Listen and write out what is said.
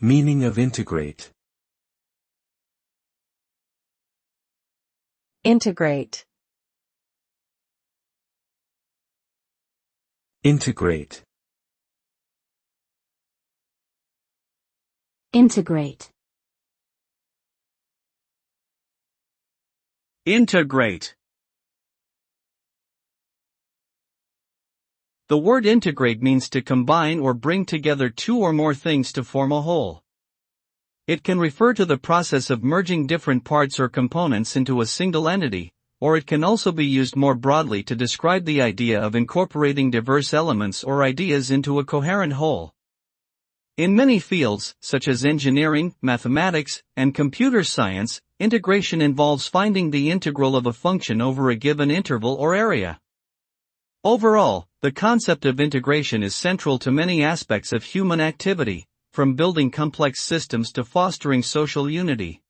Meaning of integrate. Integrate. Integrate. Integrate. Integrate. The word integrate means to combine or bring together two or more things to form a whole. It can refer to the process of merging different parts or components into a single entity, or it can also be used more broadly to describe the idea of incorporating diverse elements or ideas into a coherent whole. In many fields, such as engineering, mathematics, and computer science, integration involves finding the integral of a function over a given interval or area. Overall, the concept of integration is central to many aspects of human activity, from building complex systems to fostering social unity.